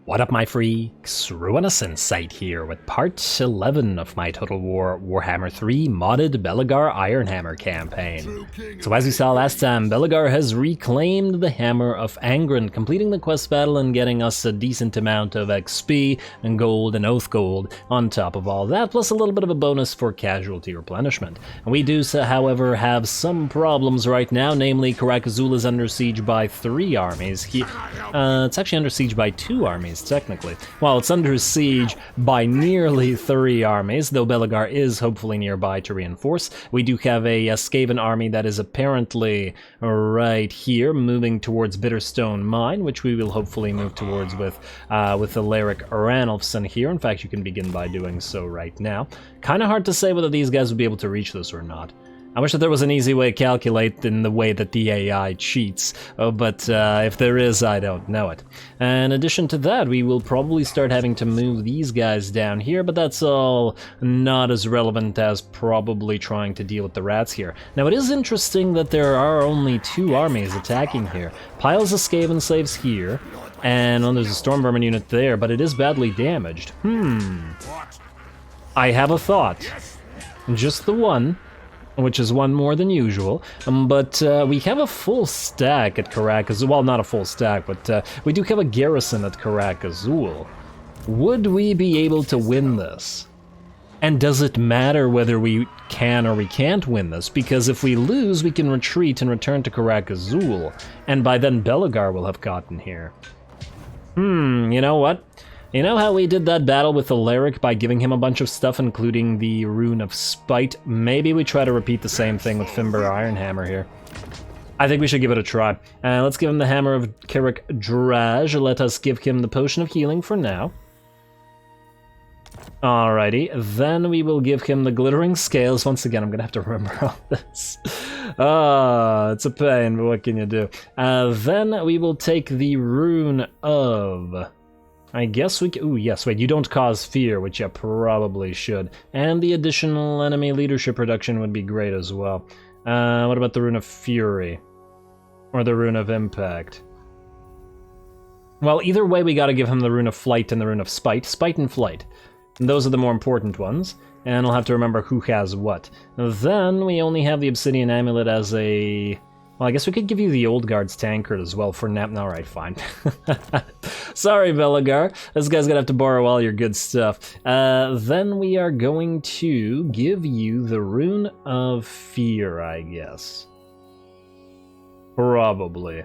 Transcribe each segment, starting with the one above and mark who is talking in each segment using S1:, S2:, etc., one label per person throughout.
S1: What up, my freaks? RuinusInsight here with part 11 of my Total Warhammer 3 modded Belegar Ironhammer campaign. So as you saw last time, Belegar has reclaimed the Hammer of Angrund, completing the quest battle and getting us a decent amount of XP and gold and oath gold on top of all that, plus a little bit of a bonus for casualty replenishment. And we do, however, have some problems right now, namely Karak is under siege by 3 armies. It's actually under siege by 2 armies. Technically. Well, it's under siege by nearly 3 armies, though Belegar is hopefully nearby to reinforce. We do have a Skaven army that is apparently right here, moving towards Bitterstone Mine, which we will hopefully move towards with Alaric Ranulfson here. In fact, you can begin by doing so right now. Kind of hard to say whether these guys would be able to reach this or not. I wish that there was an easy way to calculate in the way that the AI cheats, but if there is, I don't know it. In addition to that, we will probably start having to move these guys down here, but that's all not as relevant as probably trying to deal with the rats here. Now, it is interesting that there are only 2 armies attacking here. Piles of Skaven slaves here, and there's a Storm Vermin unit there, but it is badly damaged. I have a thought. Just the one. Which is one more than usual, but we have a full stack at Karak Azul. Well, not a full stack, but we do have a garrison at Karak Azul. Would we be able to win this? And does it matter whether we can or we can't win this? Because if we lose, we can retreat and return to Karak Azul, and by then Belegar will have gotten here. You know what? You know how we did that battle with Alaric by giving him a bunch of stuff, including the Rune of Spite? Maybe we try to repeat the same thing with Finbar Ironhammer here. I think we should give it a try. Let's give him the Hammer of Karak Eight. Let us give him the Potion of Healing for now. Alrighty, then we will give him the Glittering Scales. Once again, I'm gonna have to remember all this. It's a pain, but what can you do? Then we will take the Rune of... I guess we can... Ooh, yes, wait, you don't cause fear, which you probably should. And the additional enemy leadership reduction would be great as well. What about the Rune of Fury? Or the Rune of Impact? Well, either way, we gotta give him the Rune of Flight and the Rune of Spite. Spite and Flight. And those are the more important ones. And I'll have to remember who has what. Then we only have the Obsidian Amulet as a... Well, I guess we could give you the Old Guard's Tankard as well for now. Alright, fine. Sorry, Belegar. This guy's gonna have to borrow all your good stuff. Then we are going to give you the Rune of Fear, I guess. Probably.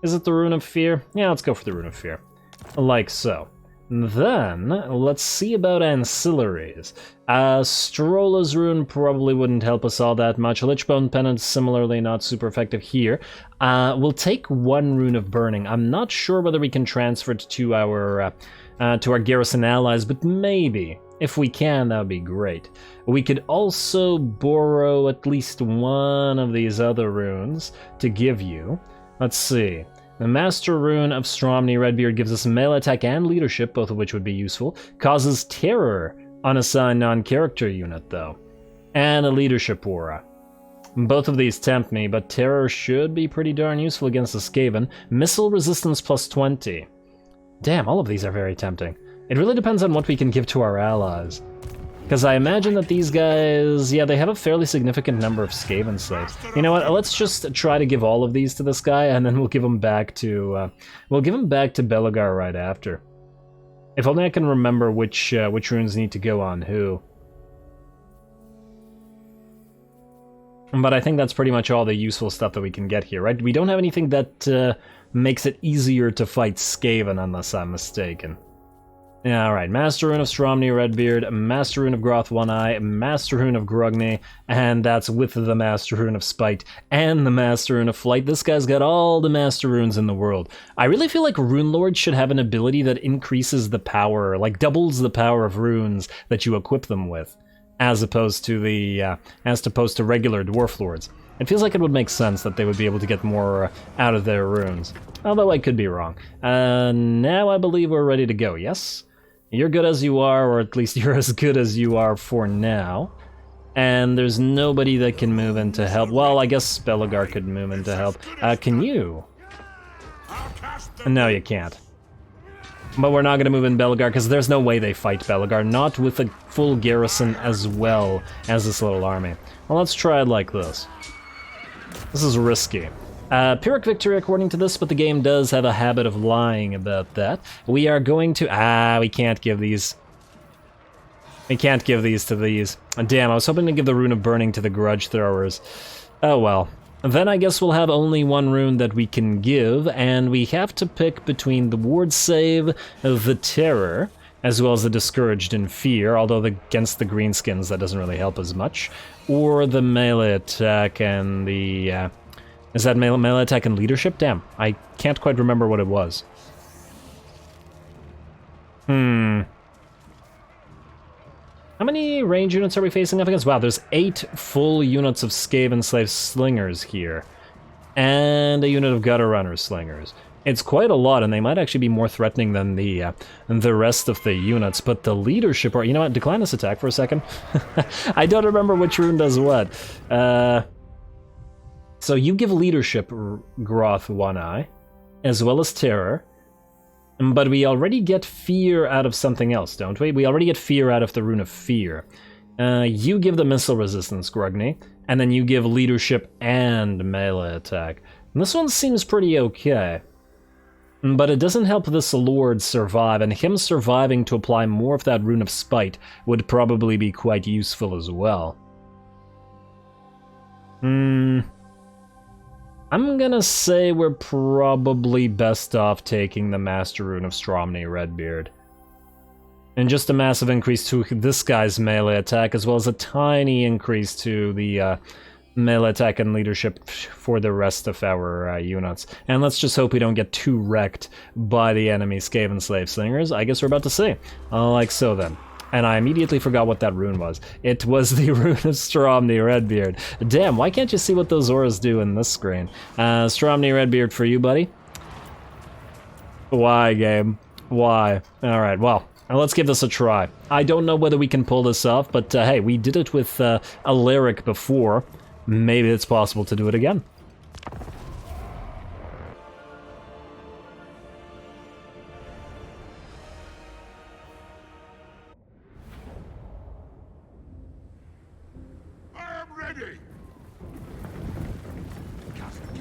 S1: Is it the Rune of Fear? Yeah, let's go for the Rune of Fear. Like so. Then, let's see about ancillaries. Strolla's Rune probably wouldn't help us all that much. Lichbone Penance, similarly not super effective here. We'll take 1 Rune of Burning. I'm not sure whether we can transfer it to our garrison allies, but maybe. If we can, that would be great. We could also borrow at least 1 of these other runes to give you. Let's see. The Master Rune of Stromny Redbeard gives us melee attack and leadership, both of which would be useful. Causes terror on assigned non-character unit, though. And a leadership aura. Both of these tempt me, but terror should be pretty darn useful against the Skaven. Missile resistance plus 20. Damn, all of these are very tempting. It really depends on what we can give to our allies. Because I imagine that these guys, yeah, they have a fairly significant number of Skaven slaves. You know what, let's just try to give all of these to this guy, and then we'll give them back to, Belegar right after. If only I can remember which runes need to go on who. But I think that's pretty much all the useful stuff that we can get here, right? We don't have anything that makes it easier to fight Skaven, unless I'm mistaken. Yeah, alright, Master Rune of Stromny Redbeard, Master Rune of Groth One-Eye, Master Rune of Grugny, and that's with the Master Rune of Spite, and the Master Rune of Flight. This guy's got all the Master Runes in the world. I really feel like Rune Lords should have an ability that increases the power, like doubles the power of runes that you equip them with, as opposed to regular Dwarf Lords. It feels like it would make sense that they would be able to get more out of their runes. Although I could be wrong. Now I believe we're ready to go, yes? You're good as you are, or at least you're as good as you are for now. And there's nobody that can move in to help. Well, I guess Belegar could move in to help. Can you? No, you can't. But we're not going to move in Belegar because there's no way they fight Belegar, not with a full garrison as well as this little army. Well, let's try it like this. This is risky. Pyrrhic victory according to this, but the game does have a habit of lying about that. We are going to... we can't give these. We can't give these to these. Damn, I was hoping to give the Rune of Burning to the Grudge Throwers. Oh well. Then I guess we'll have only one rune that we can give, and we have to pick between the Ward Save, the Terror, as well as the Discouraged in Fear, although against the Greenskins that doesn't really help as much, or the Melee Attack and the... is that melee attack and leadership? Damn, I can't quite remember what it was. How many range units are we facing up against? Wow, there's 8 full units of Skaven Slave Slingers here. And a unit of Gutter Runner Slingers. It's quite a lot, and they might actually be more threatening than the rest of the units. But the leadership... Or, you know what? Decline this attack for a second. I don't remember which rune does what. So you give leadership Groth One Eye, as well as terror, but we already get fear out of something else, don't we? We already get fear out of the Rune of Fear. You give the missile resistance, Grugny, and then you give leadership and melee attack. And this one seems pretty okay. But it doesn't help this Lord survive, and him surviving to apply more of that Rune of Spite would probably be quite useful as well. I'm gonna say we're probably best off taking the Master Rune of Stromny Redbeard. And just a massive increase to this guy's melee attack, as well as a tiny increase to the melee attack and leadership for the rest of our units. And let's just hope we don't get too wrecked by the enemy Skaven Slave Slingers. I guess we're about to see. Like so then. And I immediately forgot what that rune was. It was the Rune of Stromny Redbeard. Damn, why can't you see what those auras do in this screen? Stromny Redbeard for you, buddy. Why, game? Why? Alright, well, let's give this a try. I don't know whether we can pull this off, but hey, we did it with a lyric before. Maybe it's possible to do it again.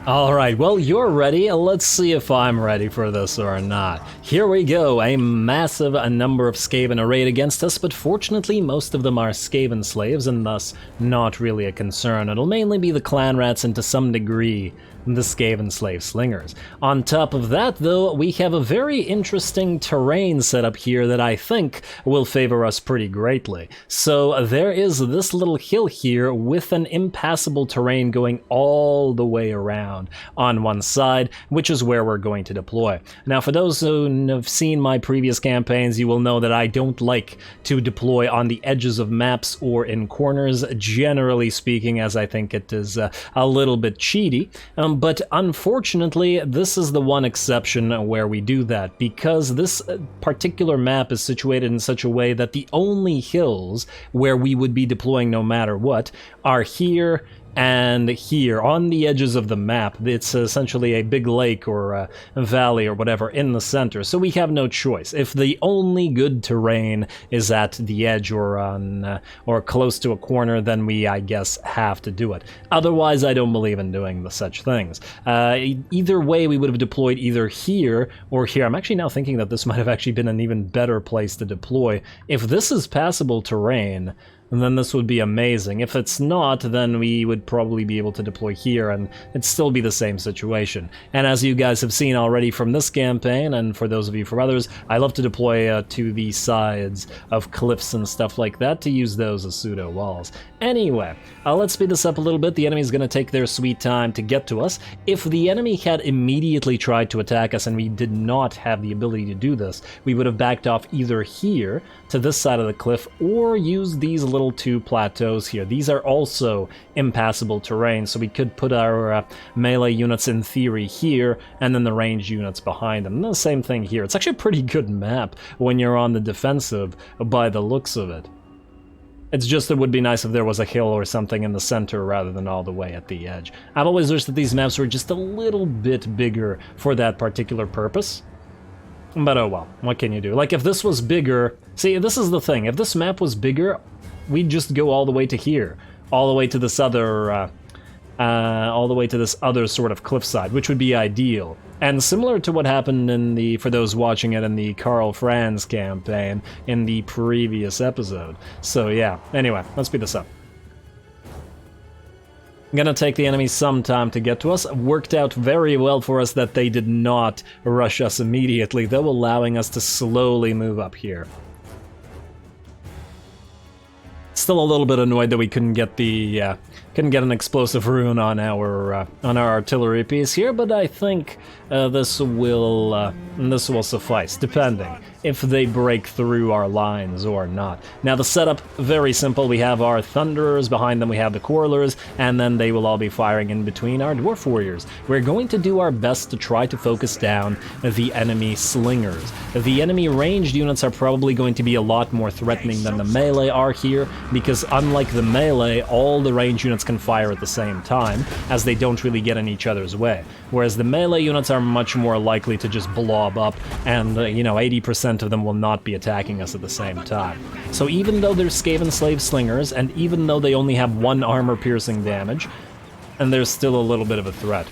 S1: Alright, well, you're ready. Let's see if I'm ready for this or not. Here we go, a massive number of Skaven arrayed against us, but fortunately most of them are Skaven slaves and thus not really a concern. It'll mainly be the clan rats and to some degree the Skaven Slave Slingers. On top of that, though, we have a very interesting terrain set up here that I think will favor us pretty greatly. So there is this little hill here with an impassable terrain going all the way around on one side, which is where we're going to deploy. Now, for those who have seen my previous campaigns, you will know that I don't like to deploy on the edges of maps or in corners, generally speaking, as I think it is a little bit cheaty. But unfortunately, this is the one exception where we do that, because this particular map is situated in such a way that the only hills where we would be deploying no matter what are here and here on the edges of the map. It's essentially a big lake or a valley or whatever in the center, so we have no choice. If the only good terrain is at the edge or on or close to a corner, then we, I guess, have to do it. Otherwise, I don't believe in doing such things. Either way, we would have deployed either here or here. I'm actually now thinking that this might have actually been an even better place to deploy. If this is passable terrain, and then this would be amazing. If it's not, then we would probably be able to deploy here and it'd still be the same situation. And as you guys have seen already from this campaign, and for those of you from others, I love to deploy to the sides of cliffs and stuff like that to use those as pseudo walls. Anyway, let's speed this up a little bit. The enemy's gonna take their sweet time to get to us. If the enemy had immediately tried to attack us and we did not have the ability to do this, we would have backed off either here to this side of the cliff or used these little two plateaus here. These are also impassable terrain, so we could put our melee units in theory here and then the ranged units behind them. And the same thing here. It's actually a pretty good map when you're on the defensive by the looks of it. It's just it would be nice if there was a hill or something in the center rather than all the way at the edge. I've always wished that these maps were just a little bit bigger for that particular purpose. But oh well, what can you do? Like, if this was bigger... See, this is the thing. If this map was bigger, we'd just go all the way to here. All the way to this other... all the way to this other sort of cliffside, which would be ideal. And similar to what happened in the, for those watching it, in the Karl Franz campaign in the previous episode. So yeah, anyway, let's speed this up. Gonna take the enemy some time to get to us. Worked out very well for us that they did not rush us immediately, though, allowing us to slowly move up here. Still a little bit annoyed that we couldn't get the couldn't get an explosive rune on our artillery piece here, but I think this will suffice, depending if they break through our lines or not. Now the setup, very simple. We have our Thunderers, behind them we have the Quarrelers, and then they will all be firing in between our Dwarf Warriors. We're going to do our best to try to focus down the enemy Slingers. The enemy ranged units are probably going to be a lot more threatening than the melee are here, because unlike the melee, all the range units can fire at the same time, as they don't really get in each other's way. Whereas the melee units are much more likely to just blob up, and, 80% of them will not be attacking us at the same time. So even though they're Skaven Slave Slingers, and even though they only have 1 armor-piercing damage, and there's still a little bit of a threat.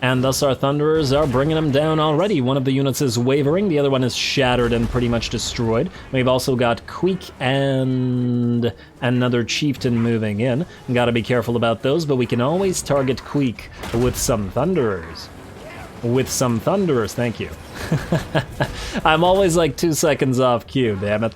S1: And thus our Thunderers are bringing them down already. One of the units is wavering, the other one is shattered and pretty much destroyed. We've also got Queek and another Chieftain moving in. Gotta be careful about those, but we can always target Queek with some Thunderers. With some Thunderers, thank you. I'm always like 2 seconds off cue, damn it.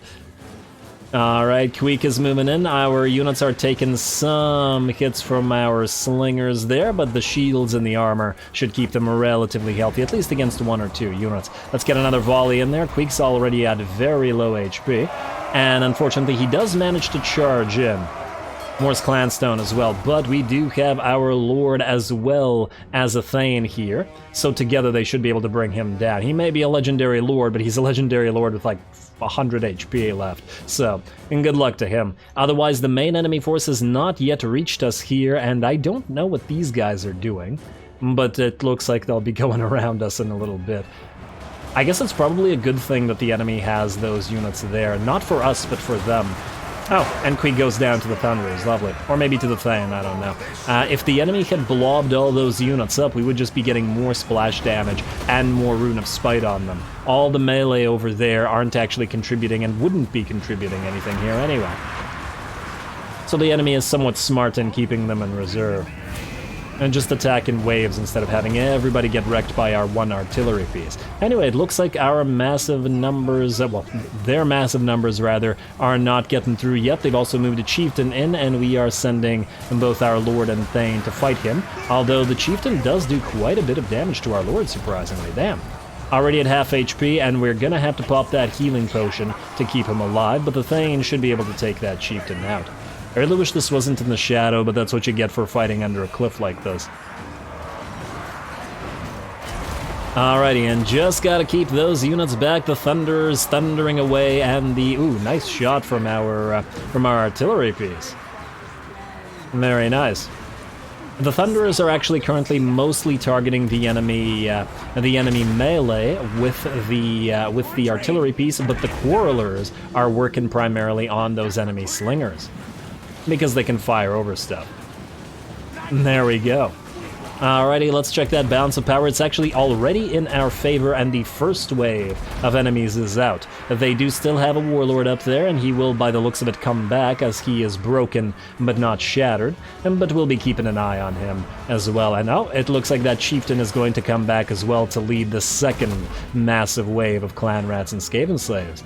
S1: Alright, Queek is moving in. Our units are taking some hits from our Slingers there, but the shields and the armor should keep them relatively healthy, at least against 1 or 2 units. Let's get another volley in there. Queek's already at very low HP, and unfortunately he does manage to charge in. Morse Clanstone as well, but we do have our Lord as well as a Thane here, so together they should be able to bring him down. He may be a legendary Lord, but he's a legendary Lord with like 100 HP left, so, and good luck to him. Otherwise, the main enemy force has not yet reached us here, and I don't know what these guys are doing, but it looks like they'll be going around us in a little bit. I guess it's probably a good thing that the enemy has those units there, not for us, but for them. Oh, and Queek goes down to the Thunderers, lovely. Or maybe to the Thane, I don't know. If the enemy had blobbed all those units up, we would just be getting more splash damage and more Rune of Spite on them. All the melee over there aren't actually contributing and wouldn't be contributing anything here anyway. So the enemy is somewhat smart in keeping them in reserve. And just attack in waves instead of having everybody get wrecked by our 1 artillery piece. Anyway, it looks like our massive numbers, well, their massive numbers rather, are not getting through yet. They've also moved a Chieftain in, and we are sending both our Lord and Thane to fight him. Although the Chieftain does do quite a bit of damage to our Lord, surprisingly. Damn. Already at half HP, and we're gonna have to pop that healing potion to keep him alive, but the Thane should be able to take that Chieftain out. I really wish this wasn't in the shadow, but that's what you get for fighting under a cliff like this. Alrighty, and just gotta keep those units back. The Thunderers thundering away, and the nice shot from our artillery piece. Very nice. The Thunderers are actually currently mostly targeting the enemy melee with the artillery piece, but the Quarrelers are working primarily on those enemy Slingers, because they can fire over stuff. There we go. Alrighty, let's check that balance of power. It's actually already in our favor, and the first wave of enemies is out. They do still have a Warlord up there, and he will, by the looks of it, come back, as he is broken but not shattered. But we'll be keeping an eye on him as well. And oh, it looks like that Chieftain is going to come back as well to lead the second massive wave of Clan Rats and Skaven Slaves.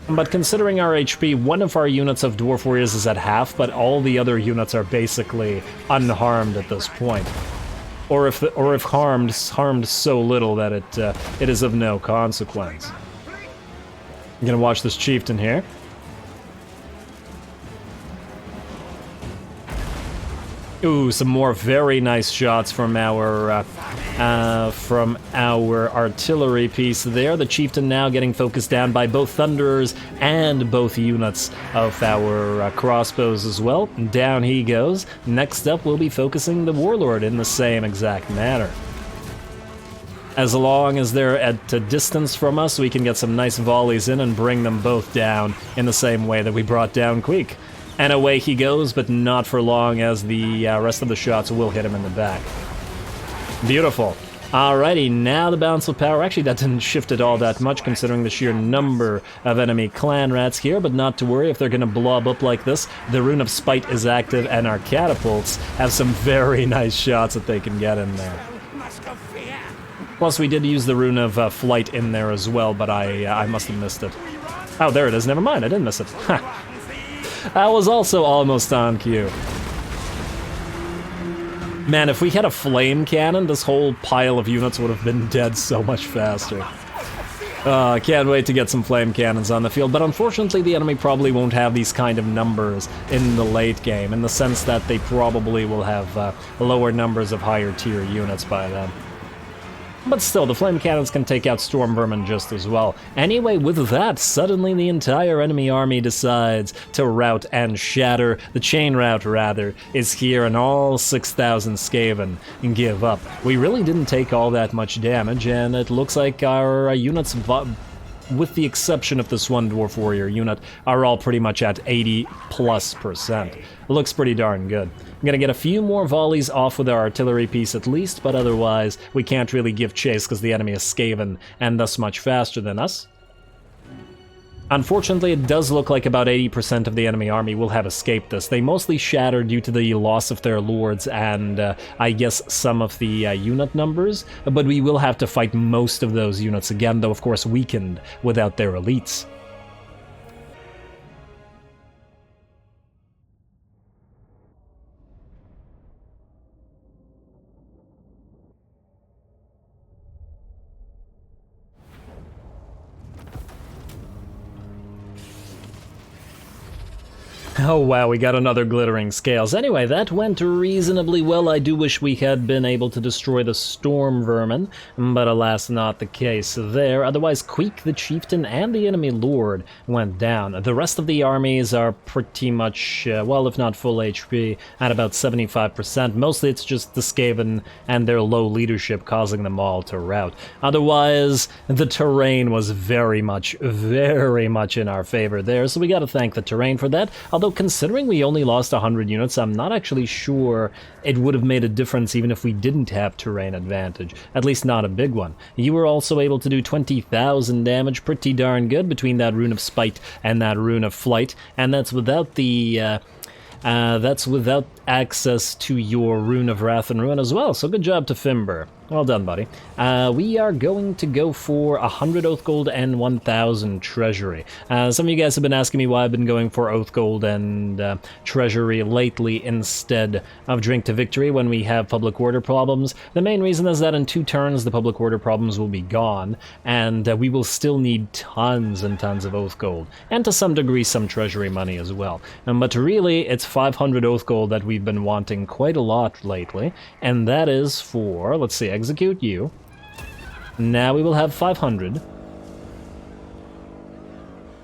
S1: But considering our HP, one of our units of Dwarf Warriors is at half, but all the other units are basically unharmed at this point. Or if harmed so little that it is of no consequence. I'm gonna watch this Chieftain here. Ooh, some more very nice shots from our artillery piece there. The Chieftain now getting focused down by both Thunderers and both units of our crossbows as well. Down he goes. Next up, we'll be focusing the Warlord in the same exact manner. As long as they're at a distance from us, we can get some nice volleys in and bring them both down in the same way that we brought down Queek. And away he goes, but not for long, as the rest of the shots will hit him in the back. Beautiful. Alrighty, now the balance of power. Actually, that didn't shift it all that much, considering the sheer number of enemy clan rats here, but not to worry if they're gonna blob up like this. The Rune of Spite is active, and our catapults have some very nice shots that they can get in there. Plus, we did use the Rune of Flight in there as well, but I must have missed it. Oh, there it is. Never mind, I didn't miss it. That was also almost on cue. Man, if we had a flame cannon, this whole pile of units would have been dead so much faster. I can't wait to get some flame cannons on the field, but unfortunately the enemy probably won't have these kind of numbers in the late game, in the sense that they probably will have lower numbers of higher tier units by then. But still, the flame cannons can take out storm vermin just as well. Anyway, with that, suddenly the entire enemy army decides to rout and shatter. The chain rout, rather, is here, and all 6,000 Skaven give up. We really didn't take all that much damage, and it looks like our units, with the exception of this one Dwarf Warrior unit, are all pretty much at 80+%. It looks pretty darn good. I'm gonna get a few more volleys off with our artillery piece at least, but otherwise we can't really give chase because the enemy is Skaven and thus much faster than us. Unfortunately, it does look like about 80% of the enemy army will have escaped this. They mostly shatter due to the loss of their lords and I guess some of the unit numbers, but we will have to fight most of those units again, though of course weakened without their elites. Oh wow, we got another glittering scales. Anyway, that went reasonably well. I do wish we had been able to destroy the storm vermin, but alas, not the case there. Otherwise, Queek the chieftain and the enemy lord went down. The rest of the armies are pretty much, well, if not full HP, at about 75%. Mostly it's just the Skaven and their low leadership causing them all to rout. Otherwise, the terrain was very much in our favor there, so we gotta thank the terrain for that. Although considering we only lost 100 units, I'm not actually sure it would have made a difference even if we didn't have terrain advantage. At least not a big one. You were also able to do 20,000 damage, pretty darn good, between that Rune of Spite and that Rune of Flight, and that's without the that's without access to your Rune of Wrath and Ruin as well, so good job to Fimber. Well done, buddy. We are going to go for 100 Oath Gold and 1,000 Treasury. Some of you guys have been asking me why I've been going for Oath Gold and Treasury lately instead of Drink to Victory when we have public order problems. The main reason is that in 2 turns the public order problems will be gone, and we will still need tons and tons of Oath Gold, and to some degree some Treasury money as well. But really, it's 500 Oath Gold that we've been wanting quite a lot lately, and that is for, let's see, execute you. Now we will have 500.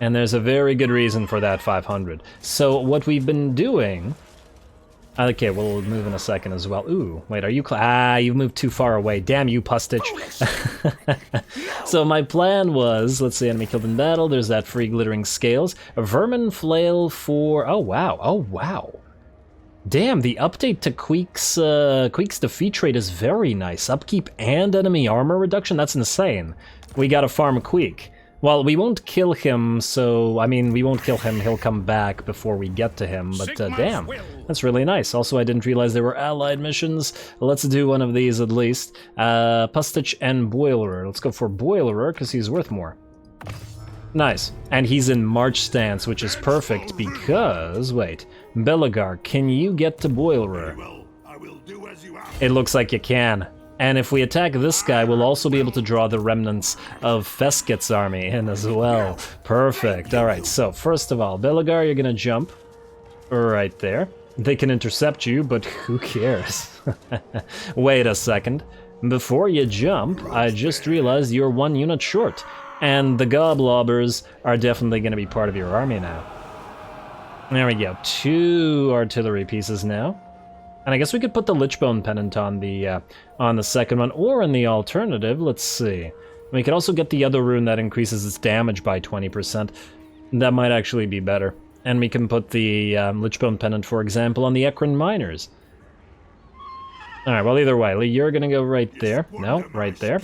S1: And there's a very good reason for that 500. So what we've been doing... Okay, we'll move in a second as well. Ooh, wait, are you... you moved too far away. Damn you, Pustich. So my plan was, let's see, enemy killed in battle. There's that free glittering scales. A vermin flail for... Oh, wow. Oh, wow. Damn, the update to Queek's defeat rate is very nice. Upkeep and enemy armor reduction? That's insane. We gotta farm Queek. Well, we won't kill him, so... I mean, we won't kill him, he'll come back before we get to him, but damn. That's really nice. Also, I didn't realize there were allied missions. Let's do one of these at least. Pustich and Boilerer. Let's go for Boilerer, because he's worth more. Nice. And he's in March stance, which is perfect because... Wait. Belegar, can you get to Boilerer? It looks like you can. And if we attack this guy, we'll also be able to draw the remnants of Fesket's army in as well. Perfect. Alright, so first of all, Belegar, you're gonna jump. Right there. They can intercept you, but who cares? Wait a second. Before you jump, I just realized you're 1 unit short. And the Goblobbers are definitely going to be part of your army now. There we go. 2 artillery pieces now. And I guess we could put the Lichbone Pennant on the second one, or in the alternative, let's see. We could also get the other rune that increases its damage by 20%. That might actually be better. And we can put the Lichbone Pennant, for example, on the Angrund Miners. Alright, well, either way, you're gonna go right there. No, right there.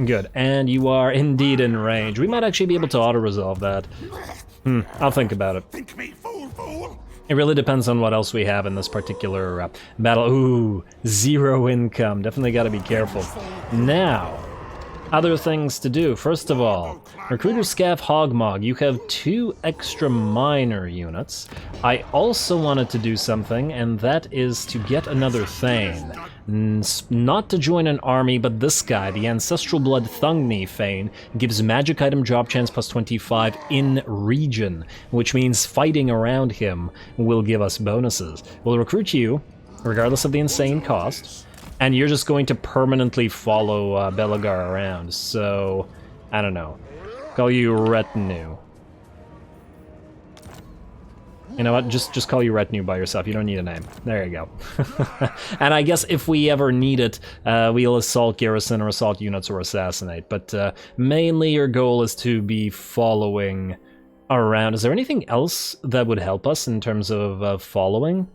S1: Good. And you are indeed in range. We might actually be able to auto-resolve that. I'll think about it. It really depends on what else we have in this particular battle. Ooh, 0 income. Definitely gotta be careful. Now, other things to do. First of all, Recruiter Scav Hogmog, you have 2 extra miner units. I also wanted to do something, and that is to get another Thane. Not to join an army, but this guy, the Ancestral Blood Thungni Thane, gives magic item drop chance plus 25 in region, which means fighting around him will give us bonuses. We'll recruit you, regardless of the insane cost, and you're just going to permanently follow Belegar around, so I don't know. Call you Retinue. You know what, just call you Retinue by yourself, you don't need a name. There you go. And I guess if we ever need it, we'll assault garrison or assault units or assassinate, but mainly your goal is to be following around. Is there anything else that would help us in terms of following?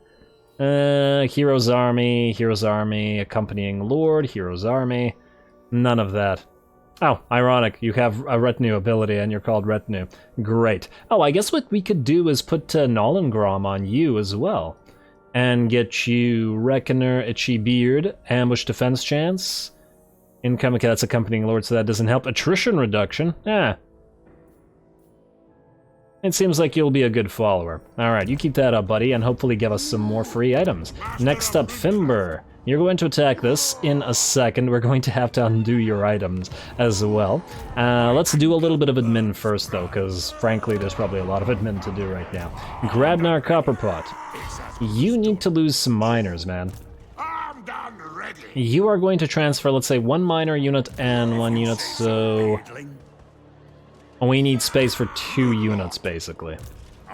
S1: Hero's Army, Accompanying Lord, Hero's Army, none of that. Oh, ironic, you have a Retinue ability and you're called Retinue. Great. Oh, I guess what we could do is put Nolengrom on you as well. And get you Reckoner, Itchy Beard, Ambush Defense Chance. Income, okay, that's Accompanying Lord, so that doesn't help. Attrition Reduction, It seems like you'll be a good follower. Alright, you keep that up, buddy, and hopefully give us some more free items. Next up, Fimber. You're going to attack this in a second. We're going to have to undo your items as well. Let's do a little bit of admin first, though, because frankly, there's probably a lot of admin to do right now. Grabnar Copperpot. You need to lose some miners, man. You are going to transfer, let's say, 1 miner unit and 1 unit, so we need space for 2 units, basically.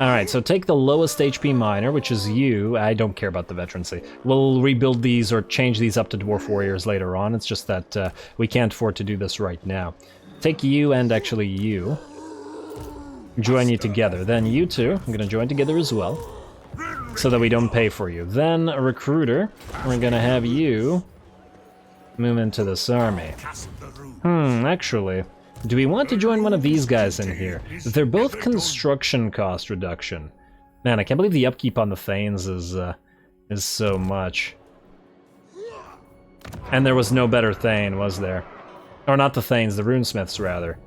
S1: Alright, so take the lowest HP miner, which is you. I don't care about the veterancy. We'll rebuild these or change these up to Dwarf Warriors later on. It's just that we can't afford to do this right now. Take you and actually you. Join you together. Then you two, I'm gonna join together as well, so that we don't pay for you. Then a recruiter, we're gonna have you move into this army. Actually, do we want to join one of these guys in here? They're both construction cost reduction. Man, I can't believe the upkeep on the Thanes is so much. And there was no better Thane, was there? Or not the Thanes, the Runesmiths, rather.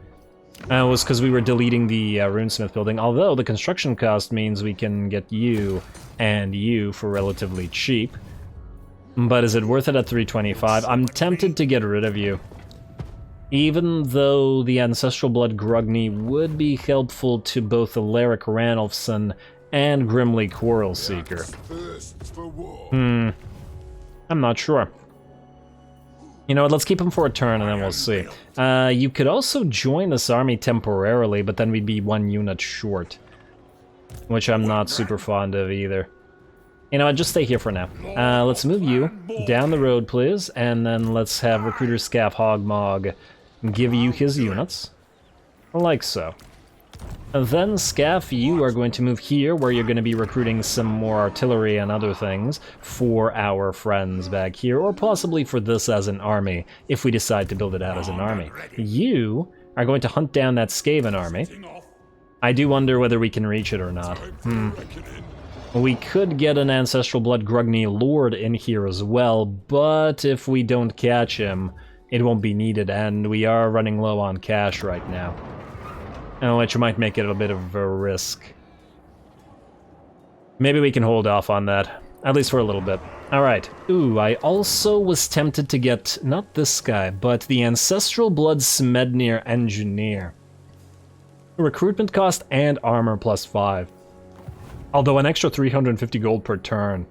S1: It was because we were deleting the Runesmith building, although the construction cost means we can get you and you for relatively cheap. But is it worth it at 325? I'm tempted to get rid of you. Even though the Ancestral Blood Grugni would be helpful to both Alaric Ranulfson and Grimly Quarrelseeker. I'm not sure. You know what, let's keep him for a turn and then we'll see. You could also join this army temporarily, but then we'd be 1 unit short. Which I'm not super fond of either. You know what, just stay here for now. Let's move you down the road, please, and then let's have Recruiter Scav Hogmog give you his units, like so. And then, Scaff, you are going to move here, where you're going to be recruiting some more artillery and other things for our friends back here, or possibly for this as an army, if we decide to build it out as an army. You are going to hunt down that Skaven army. I do wonder whether we can reach it or not. We could get an Ancestral Blood Grugni Lord in here as well, but if we don't catch him, it won't be needed, and we are running low on cash right now. Which might make it a bit of a risk. Maybe we can hold off on that, at least for a little bit. Alright. Ooh, I also was tempted to get, not this guy, but the Ancestral Blood Smednir Engineer. Recruitment cost and armor plus 5. Although an extra 350 gold per turn.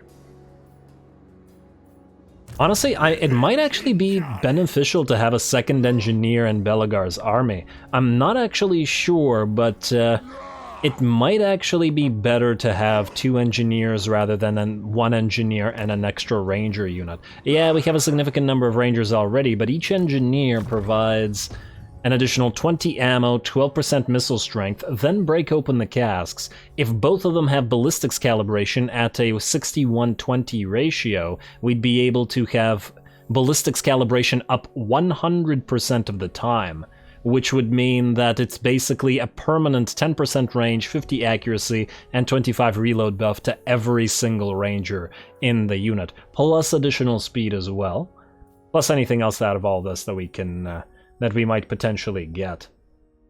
S1: Honestly, it might actually be beneficial to have a second engineer in Belegar's army. I'm not actually sure, but It might actually be better to have 2 engineers rather than 1 engineer and an extra ranger unit. Yeah, we have a significant number of rangers already, but each engineer provides an additional 20 ammo, 12% missile strength, then break open the casks. If both of them have ballistics calibration at a 61-20 ratio, we'd be able to have ballistics calibration up 100% of the time, which would mean that it's basically a permanent 10% range, 50 accuracy, and 25 reload buff to every single ranger in the unit, plus additional speed as well, plus anything else out of all this that we can, that we might potentially get.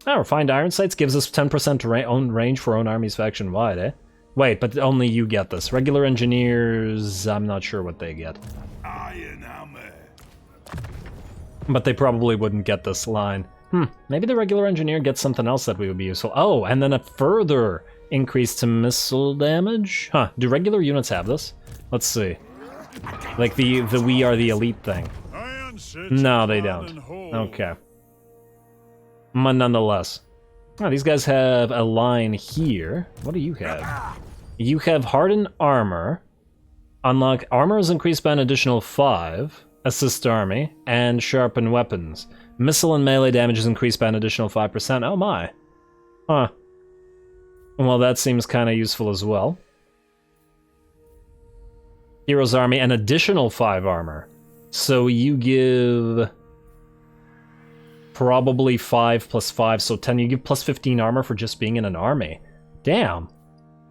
S1: Oh, refined iron sights gives us 10% own range for own armies faction-wide, eh? Wait, but only you get this. Regular engineers, I'm not sure what they get. But they probably wouldn't get this line. Maybe the regular engineer gets something else that would be useful. Oh, and then a further increase to missile damage? Huh, do regular units have this? Let's see. Like the we are the elite thing. No, they don't. Okay. But nonetheless. Oh, these guys have a line here. What do you have? You have hardened armor. Unlock armor is increased by an additional 5. Assist army. And sharpen weapons. Missile and melee damage is increased by an additional 5%. Oh my. Huh. Well, that seems kind of useful as well. Hero's army, an additional 5 armor. So you give probably 5 plus 5, so 10. You give plus 15 armor for just being in an army. Damn.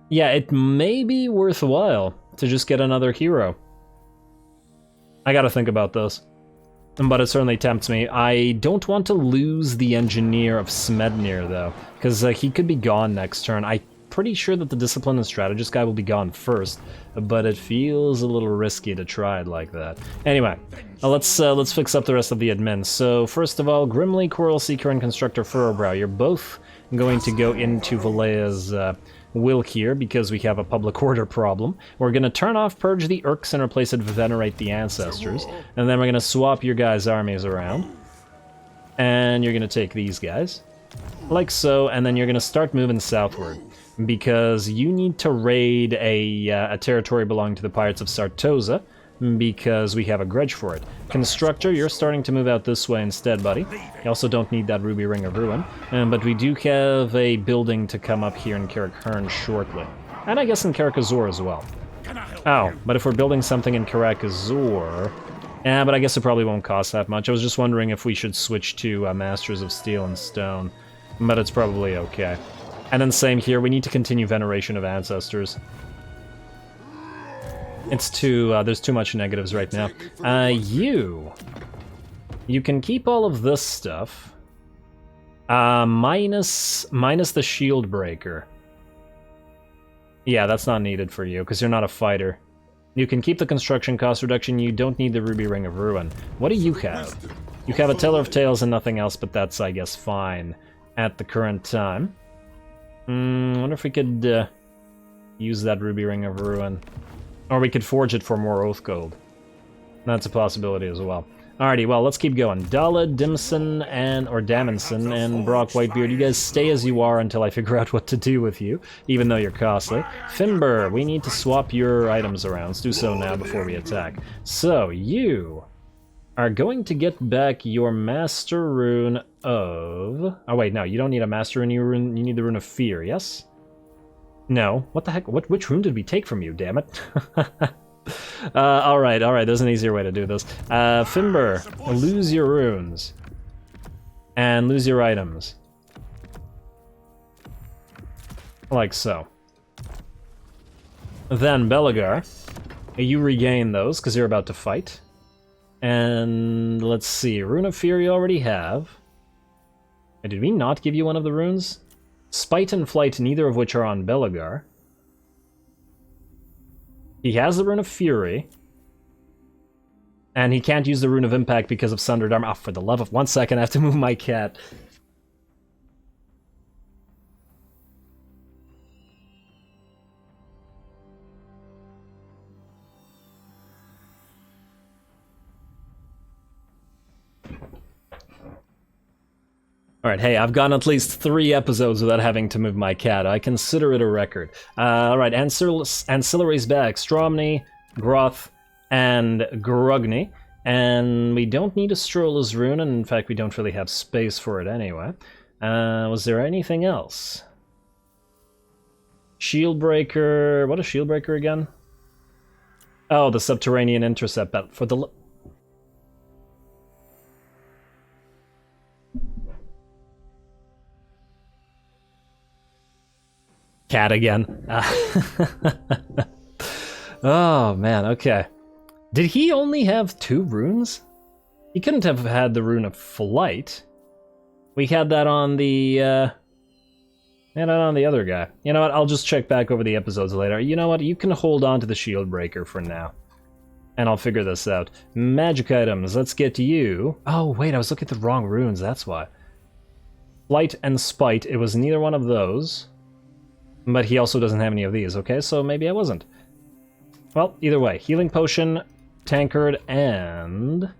S1: Yeah, it may be worthwhile to just get another hero. I gotta think about this. But it certainly tempts me. I don't want to lose the engineer of Smednir, though, because he could be gone next turn. I'm pretty sure that the discipline and strategist guy will be gone first, but it feels a little risky to try it like that. Anyway, let's fix up the rest of the admin. So first of all, Grimly, Coral Seeker, and Constructor Furrowbrow, you're both going to go into Valea's will here because we have a public order problem. We're going to turn off Purge the Urks and replace it with Venerate the Ancestors. And then we're going to swap your guys' armies around. And you're going to take these guys. Like so, and then you're going to start moving southward. Because you need to raid a territory belonging to the Pirates of Sartosa. Because we have a grudge for it. Constructor, you're starting to move out this way instead, buddy. You also don't need that Ruby Ring of Ruin. But we do have a building to come up here in Karak shortly. And I guess in Karak as well. Oh, but if we're building something in Karak but I guess it probably won't cost that much. I was just wondering if we should switch to Masters of Steel and Stone. But it's probably okay. And then same here, we need to continue Veneration of Ancestors. It's there's too much negatives right now. You can keep all of this stuff. Minus the shield breaker. Yeah, that's not needed for you, because you're not a fighter. You can keep the construction cost reduction, you don't need the Ruby Ring of Ruin. What do you have? You have a Teller of Tales and nothing else, but that's, I guess, fine at the current time. I wonder if we could use that Ruby Ring of Ruin. Or we could forge it for more Oath Gold. That's a possibility as well. Alrighty, well, let's keep going. Dala, Dimson, or Damonson, and Brock Whitebeard, you guys stay as you are until I figure out what to do with you, even though you're costly. Finbar, we need to swap your items around. Let's do so now before we attack. So, you are going to get back your Master Rune of... Oh wait, no, you don't need a Master Rune, you need the Rune of Fear, yes? No. What the heck? Which rune did we take from you, damn it? Alright, there's an easier way to do this. Finbar, lose your runes. And lose your items. Like so. Then, Belegar, you regain those, because you're about to fight. And let's see, Rune of Fear you already have. Did we not give you one of the runes? Spite and Flight, neither of which are on Belegar. He has the Rune of Fury. And he can't use the Rune of Impact because of Sundered Armor. Oh, for the love of 1 second, I have to move my cat. Alright, hey, I've gone at least 3 episodes without having to move my cat. I consider it a record. Alright, ancillaries back. Stromny, Groth, and Grugny. And we don't need a Stroller's Rune, and in fact we don't really have space for it anyway. Was there anything else? Shieldbreaker... What is Shieldbreaker again? Oh, the Subterranean Intercept Belt. For the... Cat again. Oh, man, okay. Did he only have 2 runes? He couldn't have had the Rune of Flight. We had that on the, and on the other guy. You know what, I'll just check back over the episodes later. You know what, you can hold on to the Shieldbreaker for now. And I'll figure this out. Magic items, let's get to you. Oh, wait, I was looking at the wrong runes, that's why. Flight and Spite, it was neither one of those. But he also doesn't have any of these, okay? So maybe I wasn't. Well, either way. Healing Potion, Tankard, and...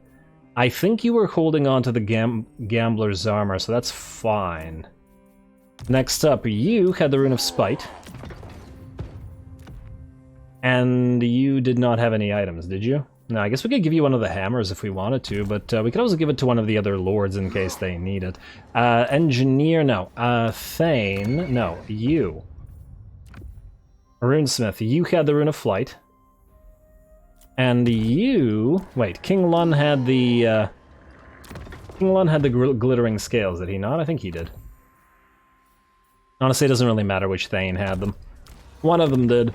S1: I think you were holding on to the Gambler's Armor, so that's fine. Next up, you had the Rune of Spite. And you did not have any items, did you? No, I guess we could give you one of the hammers if we wanted to, but we could also give it to one of the other lords in case they need it. Engineer, no. Thane, no. You. Runesmith, you had the Rune of Flight. And you... Wait, King Lun had the... King Lun had the glittering scales, did he not? I think he did. Honestly, it doesn't really matter which Thane had them. One of them did.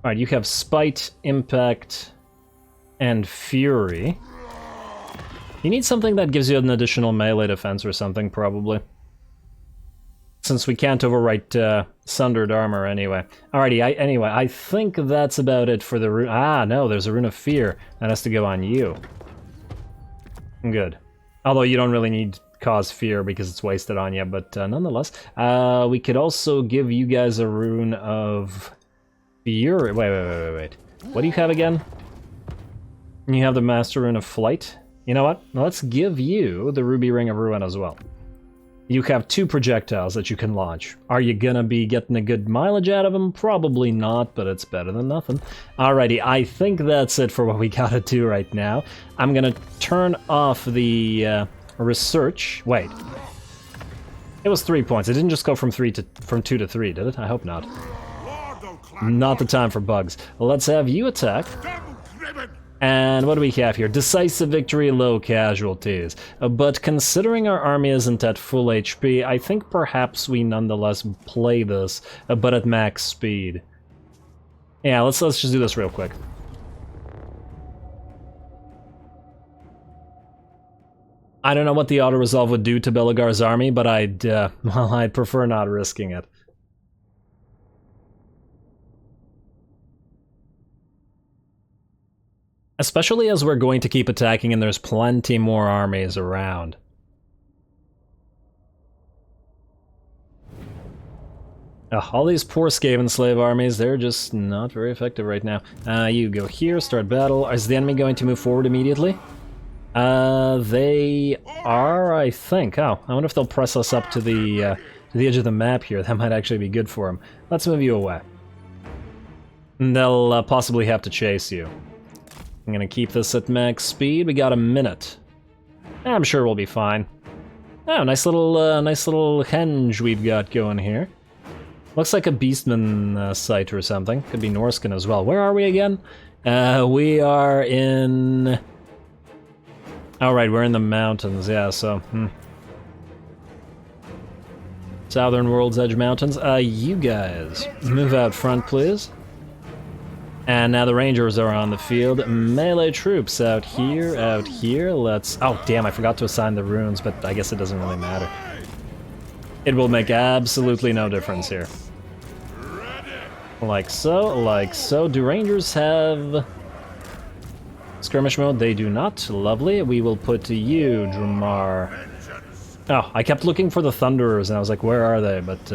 S1: Alright, you have Spite, Impact, and Fury. You need something that gives you an additional melee defense or something, probably. Since we can't overwrite Sundered Armor anyway. Alrighty, anyway, I think that's about it for the rune. Ah, no, there's a Rune of Fear. That has to go on you. Good. Although you don't really need cause fear because it's wasted on you, but nonetheless. We could also give you guys a Rune of Fury. Wait. What do you have again? You have the Master Rune of Flight. You know what? Let's give you the Ruby Ring of Ruin as well. You have 2 projectiles that you can launch. Are you gonna be getting a good mileage out of them? Probably not, but it's better than nothing. Alrighty, I think that's it for what we gotta do right now. I'm gonna turn off the research. Wait. It was 3 points. It didn't just go from 2 to 3, did it? I hope not. Not the time for bugs. Let's have you attack. And what do we have here? Decisive victory, low casualties. But considering our army isn't at full HP, I think perhaps we nonetheless play this, but at max speed. Yeah, let's just do this real quick. I don't know what the auto-resolve would do to Belegar's army, but I'd prefer not risking it. Especially as we're going to keep attacking and there's plenty more armies around. All these poor Skaven slave armies, they're just not very effective right now. You go here, start battle. Is the enemy going to move forward immediately? They are, I think. Oh, I wonder if they'll press us up to the edge of the map here. That might actually be good for them. Let's move you away. And they'll possibly have to chase you. I'm gonna keep this at max speed. We got a minute. I'm sure we'll be fine. Oh, nice little henge we've got going here. Looks like a Beastman site or something. Could be Norskin as well. Where are we again? We are in... Oh, right, we're in the mountains, yeah, so... Southern World's Edge Mountains. You guys, move out front, please. And now the Rangers are on the field. Melee troops out here, let's... Oh, damn, I forgot to assign the runes, but I guess it doesn't really matter. It will make absolutely no difference here. Like so, like so. Do Rangers have... skirmish mode? They do not. Lovely. We will put you, Dramar. Oh, I kept looking for the Thunderers, and I was like, where are they? But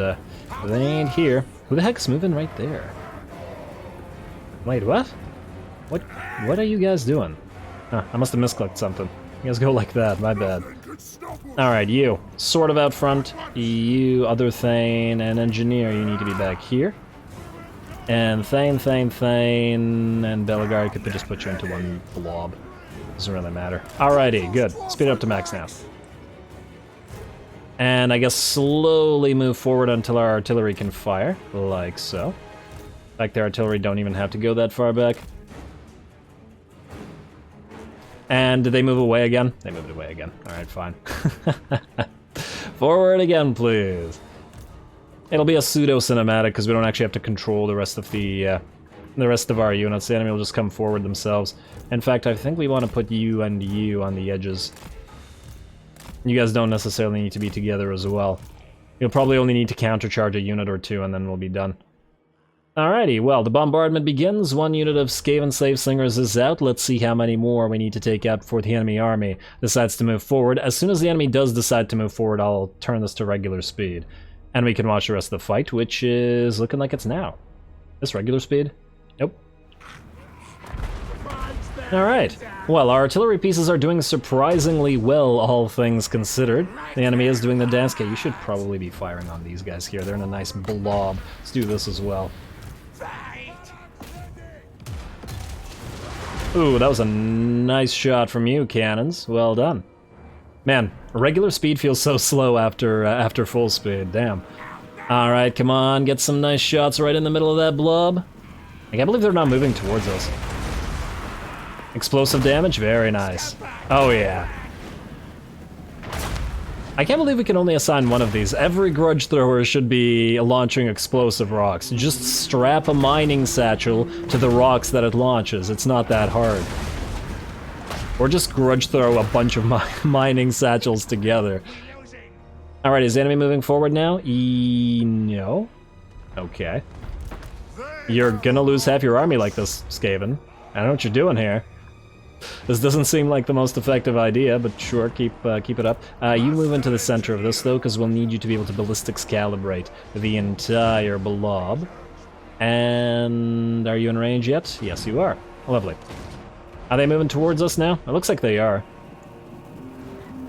S1: they ain't here. Who the heck's moving right there? Wait, what? What are you guys doing? Huh, I must have misclicked something. You guys go like that, my bad. Alright, you. Sort of out front. You, Other Thane, and Engineer, you need to be back here. And Thane, and Belegar, I could just put you into one blob. Doesn't really matter. Alrighty, good. Speed it up to max now. And I guess slowly move forward until our artillery can fire, like so. In fact, their artillery don't even have to go that far back. And did they move away again? They moved away again. Alright, fine. Forward again, please. It'll be a pseudo-cinematic because we don't actually have to control the rest of our units. The enemy will just come forward themselves. In fact, I think we want to put you and you on the edges. You guys don't necessarily need to be together as well. You'll probably only need to countercharge a unit or two and then we'll be done. Alrighty, well, the bombardment begins. One unit of Skaven Slave Slingers is out. Let's see how many more we need to take out before the enemy army decides to move forward. As soon as the enemy does decide to move forward, I'll turn this to regular speed. And we can watch the rest of the fight, which is looking like it's now. This regular speed? Nope. Alright. Well, our artillery pieces are doing surprisingly well, all things considered. The enemy is doing the dance. Okay, you should probably be firing on these guys here. They're in a nice blob. Let's do this as well. Ooh, that was a nice shot from you, cannons. Well done. Man, regular speed feels so slow after full speed. Damn. Alright, come on, get some nice shots right in the middle of that blob. I can't believe they're not moving towards us. Explosive damage? Very nice. Oh yeah. I can't believe we can only assign one of these. Every grudge thrower should be launching explosive rocks. Just strap a mining satchel to the rocks that it launches. It's not that hard. Or just grudge throw a bunch of mining satchels together. Alright, is the enemy moving forward now? No. Okay. You're gonna lose half your army like this, Skaven. I don't know what you're doing here. This doesn't seem like the most effective idea, but sure, keep it up. You move into the center of this, though, because we'll need you to be able to ballistics calibrate the entire blob. And are you in range yet? Yes, you are. Lovely. Are they moving towards us now? It looks like they are.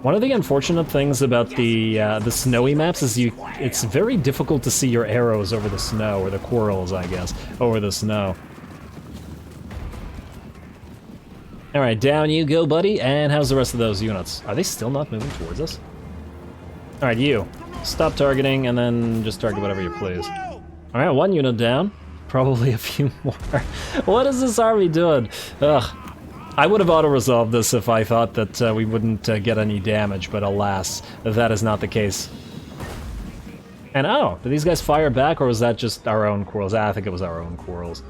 S1: One of the unfortunate things about the snowy maps is it's very difficult to see your arrows over the snow, or the quarrels, I guess, over the snow. Alright, down you go, buddy. And how's the rest of those units? Are they still not moving towards us? Alright, you. Stop targeting and then just target whatever you please. Alright, one unit down. Probably a few more. What is this army doing? Ugh. I would have auto-resolved this if I thought that we wouldn't get any damage, but alas, that is not the case. And oh, did these guys fire back, or was that just our own quarrels? I think it was our own quarrels.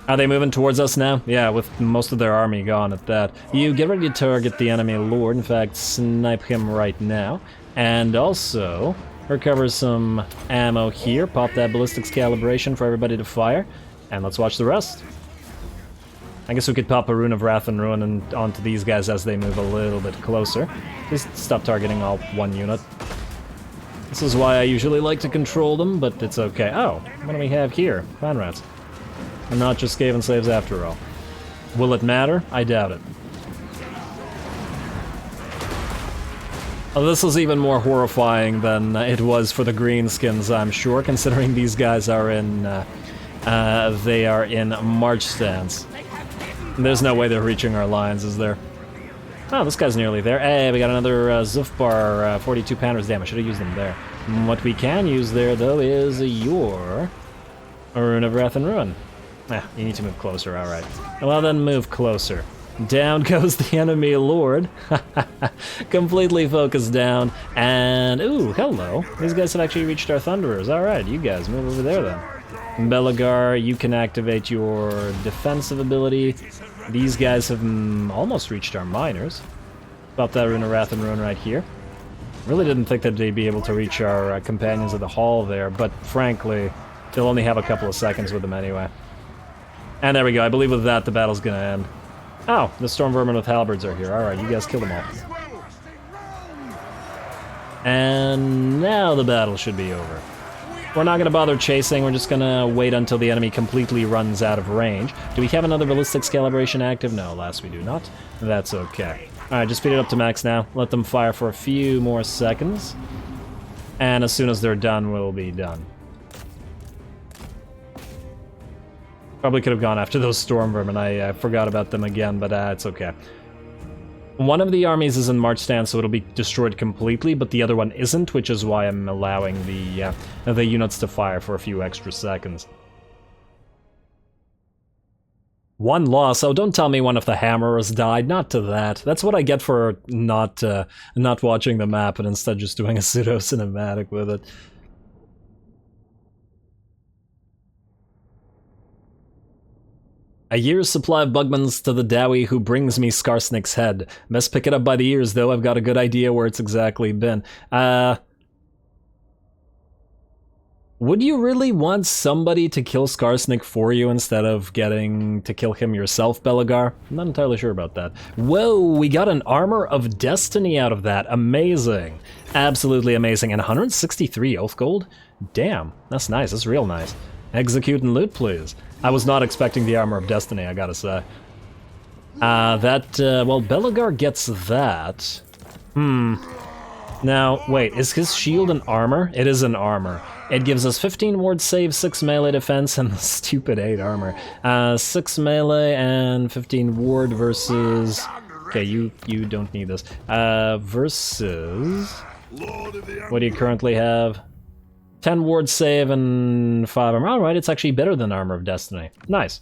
S1: Are they moving towards us now? Yeah, with most of their army gone at that. You get ready to target the enemy lord, in fact, snipe him right now. And also, recover some ammo here, pop that ballistics calibration for everybody to fire, and let's watch the rest. I guess we could pop a Rune of Wrath and Ruin and onto these guys as they move a little bit closer. Please stop targeting all one unit. This is why I usually like to control them, but it's okay. Oh, what do we have here? Clan rats. And not just Skaven slaves after all. Will it matter? I doubt it. Oh, this is even more horrifying than it was for the greenskins, I'm sure, considering these guys are in they are in march stance. There's no way they're reaching our lines, is there? Oh, this guy's nearly there. Hey, we got another Zufbar 42 pounders. Damn, I should have used them there. What we can use there, though, is your Rune of Wrath and Ruin. Ah, you need to move closer, alright. Well then, move closer. Down goes the enemy lord. Completely focused down. And, ooh, hello. These guys have actually reached our Thunderers. Alright, you guys, move over there then. Belegar, you can activate your defensive ability. These guys have almost reached our miners. Pop that Rune of Wrath and Ruin right here. Really didn't think that they'd be able to reach our companions of the hall there, but frankly, they'll only have a couple of seconds with them anyway. And there we go, I believe with that the battle's gonna end. Oh, the Storm Vermin with halberds are here. Alright, you guys kill them all. And now the battle should be over. We're not gonna bother chasing, we're just gonna wait until the enemy completely runs out of range. Do we have another ballistics calibration active? No, alas we do not. That's okay. Alright, just speed it up to max now. Let them fire for a few more seconds. And as soon as they're done, we'll be done. Probably could have gone after those storm vermin. I forgot about them again, but it's okay. One of the armies is in march stance, so it'll be destroyed completely, but the other one isn't, which is why I'm allowing the units to fire for a few extra seconds. One loss. Oh, don't tell me one of the hammerers died. Not to that. That's what I get for not watching the map and instead just doing a pseudo cinematic with it. A year's supply of Bugmans to the Dowie who brings me Skarsnik's head. Best pick it up by the ears, though. I've got a good idea where it's exactly been. Would you really want somebody to kill Skarsnik for you instead of getting to kill him yourself, Belegar? I'm not entirely sure about that. Whoa, we got an Armor of Destiny out of that. Amazing. Absolutely amazing. And 163 Oath Gold? Damn, that's nice. That's real nice. Execute and loot, please. I was not expecting the Armor of Destiny, I gotta say. Well, Belegar gets that. Now, wait, is his shield an armor? It is an armor. It gives us 15 ward save, 6 melee defense, and the stupid 8 armor. 6 melee and 15 ward versus... Okay, you don't need this. Versus... What do you currently have? 10 ward save and 5 armor. Alright, it's actually better than Armor of Destiny. Nice.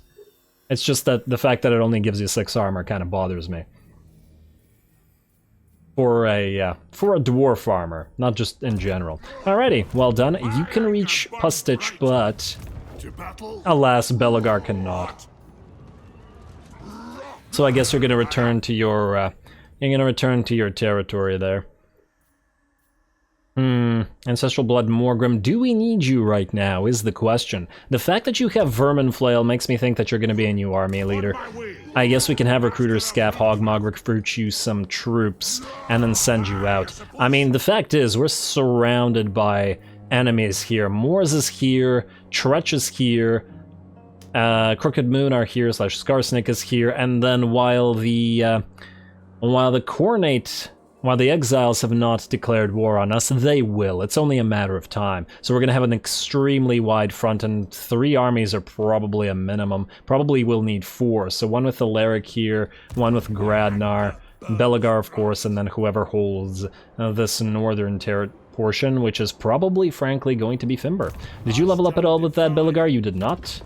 S1: It's just that the fact that it only gives you 6 armor kind of bothers me. For a dwarf armor, not just in general. Alrighty, well done. You can reach Pustich, but alas, Belegar cannot. So I guess you're gonna return to your territory there. Ancestral Blood Morgrim, do we need you right now, is the question. The fact that you have Vermin Flail makes me think that you're going to be a new army leader. I guess we can have recruiters scaff Hogmog, recruit you some troops, and then send you out. I mean, the fact is, we're surrounded by enemies here. Moors is here, Tretch is here, Crooked Moon are here, / Skarsnik is here, and then while the Exiles have not declared war on us, they will. It's only a matter of time. So we're going to have an extremely wide front, and 3 armies are probably a minimum. Probably we'll need 4. So one with Alaric here, one with Gradnar, Belegar, of course, and then whoever holds this northern portion, which is probably, frankly, going to be Fimber. Did you level up at all with that, Belegar? You did not?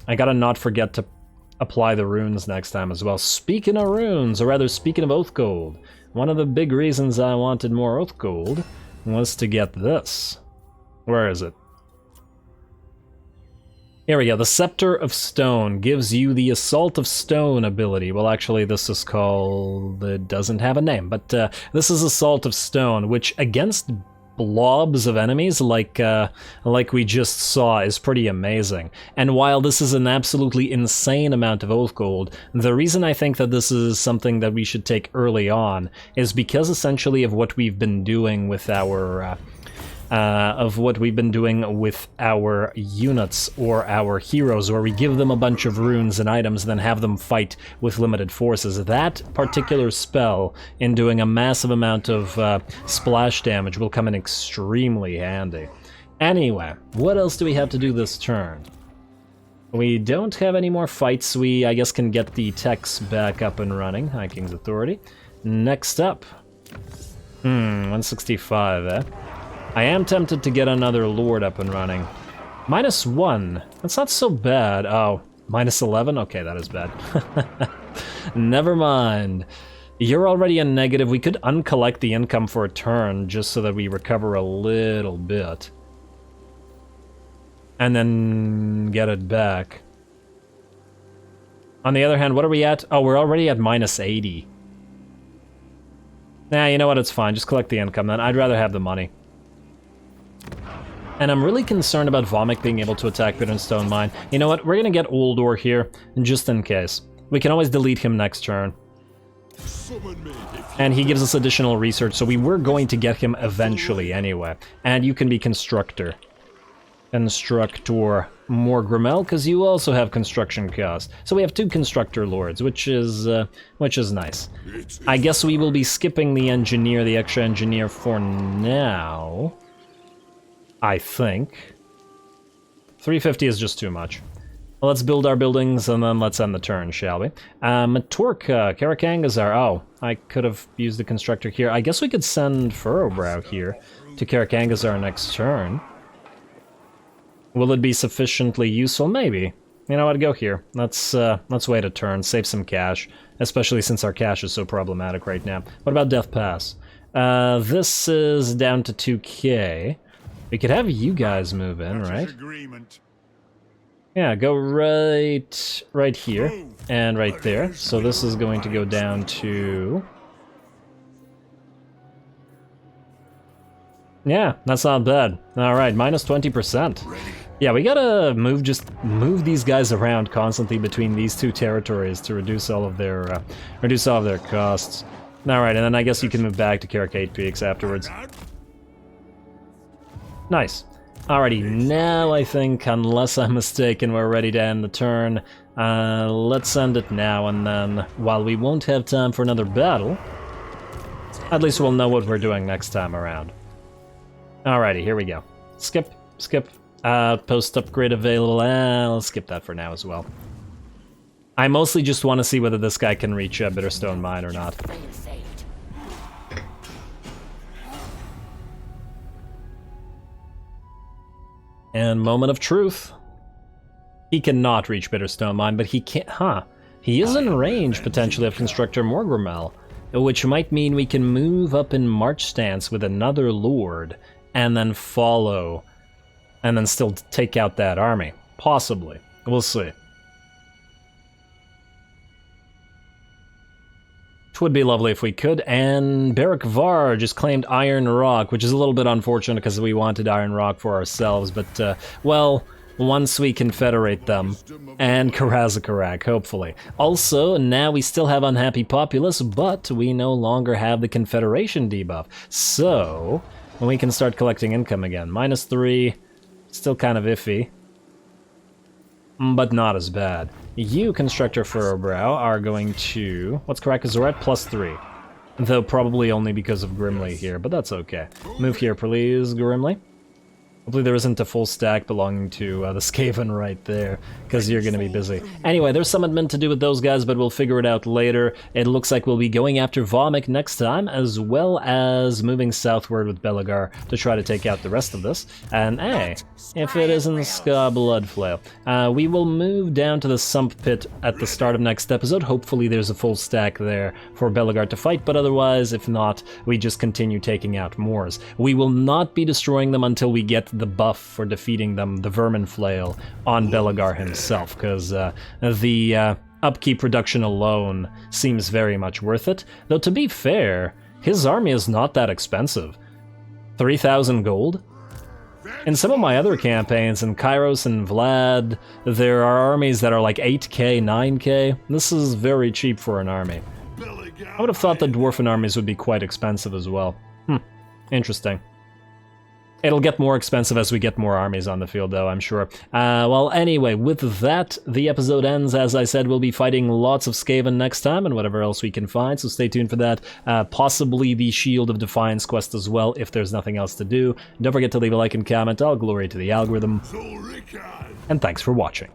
S1: I gotta not forget to apply the runes next time as well. Speaking of runes, or rather speaking of Oath Gold, one of the big reasons I wanted more Oath Gold was to get this. Where is it? Here we go. The Scepter of Stone gives you the Assault of Stone ability. Well, actually, this is called... It doesn't have a name, but this is Assault of Stone, which against blobs of enemies like we just saw is pretty amazing. And while this is an absolutely insane amount of Oath Gold, the reason I think that this is something that we should take early on is because essentially of what we've been doing with our units or our heroes, where we give them a bunch of runes and items and then have them fight with limited forces. That particular spell, in doing a massive amount of splash damage, will come in extremely handy. Anyway, what else do we have to do this turn? We don't have any more fights. We, I guess, can get the techs back up and running. High King's Authority. Next up. 165, eh? I am tempted to get another Lord up and running. -1. That's not so bad. Oh, -11? Okay, that is bad. Never mind. You're already in negative. We could uncollect the income for a turn just so that we recover a little bit. And then get it back. On the other hand, what are we at? Oh, we're already at -80. Nah, you know what? It's fine. Just collect the income then. I'd rather have the money. And I'm really concerned about Vomik being able to attack Pit and Stone Mine. You know what? We're gonna get Uldor here, just in case. We can always delete him next turn. And he gives us additional research, so we were going to get him eventually anyway. And you can be Constructor. Constructor. more Grimmel, because you also have construction cost. So we have 2 constructor lords, which is nice. I guess we will be skipping the engineer, the extra engineer for now. I think. 350 is just too much. Well, let's build our buildings and then let's end the turn, shall we? Maturka, Karak Eight. Oh, I could have used the constructor here. I guess we could send Furrowbrow here to Karak Eight next turn. Will it be sufficiently useful? Maybe. You know what, go here. Let's wait a turn, save some cash, especially since our cash is so problematic right now. What about Death Pass? This is down to 2k. We could have you guys move in, right? Yeah, go right here and right there. So this is going to go down to... Yeah, that's not bad. Alright, minus 20%. Yeah, we gotta move these guys around constantly between these 2 territories to reduce all of their costs. Alright, and then I guess you can move back to Karak Eight Peaks afterwards. Nice. Alrighty, now I think, unless I'm mistaken, we're ready to end the turn. Let's end it now, and then, while we won't have time for another battle, at least we'll know what we're doing next time around. Alrighty, here we go. Skip. Post upgrade available. Let's skip that for now as well. I mostly just want to see whether this guy can reach a Bitterstone Mine or not. And moment of truth. He cannot reach Bitterstone Mine, but he can't... Huh. He is in range, potentially, of Constructor Morgrimmel, which might mean we can move up in March stance with another Lord, and then follow, and then still take out that army. Possibly. We'll see. It would be lovely if we could, and Barak Var just claimed Iron Rock, which is a little bit unfortunate because we wanted Iron Rock for ourselves, but, well, once we confederate them, and Karazakarak, hopefully. Also, now we still have Unhappy Populace, but we no longer have the Confederation debuff, so we can start collecting income again. -3, still kind of iffy, but not as bad. You, Constructor Furrowbrow, are going to... What's correct? Because we're at +3. Though probably only because of Grimly here, but that's okay. Move here, please, Grimly. Hopefully there isn't a full stack belonging to the Skaven right there, because you're going to be busy. Anyway, there's something meant to do with those guys, but we'll figure it out later. It looks like we'll be going after Vomik next time, as well as moving southward with Belegar to try to take out the rest of this. And hey, if it isn't Ska Bloodflail, we will move down to the Sump Pit at the start of next episode. Hopefully there's a full stack there for Belegar to fight, but otherwise, if not, we just continue taking out Moors. We will not be destroying them until we get the buff for defeating them, the Vermin Flail, on Belegar himself, because the upkeep reduction alone seems very much worth it. Though to be fair, his army is not that expensive. 3,000 gold? In some of my other campaigns, in Kairos and Vlad, there are armies that are like 8k, 9k. This is very cheap for an army. I would have thought the Dwarfen armies would be quite expensive as well. Interesting. It'll get more expensive as we get more armies on the field, though, I'm sure. Well, anyway, with that, the episode ends. As I said, we'll be fighting lots of Skaven next time, and whatever else we can find, so stay tuned for that. Possibly the Shield of Defiance quest as well, if there's nothing else to do. Don't forget to leave a like and comment. All glory to the algorithm. And thanks for watching.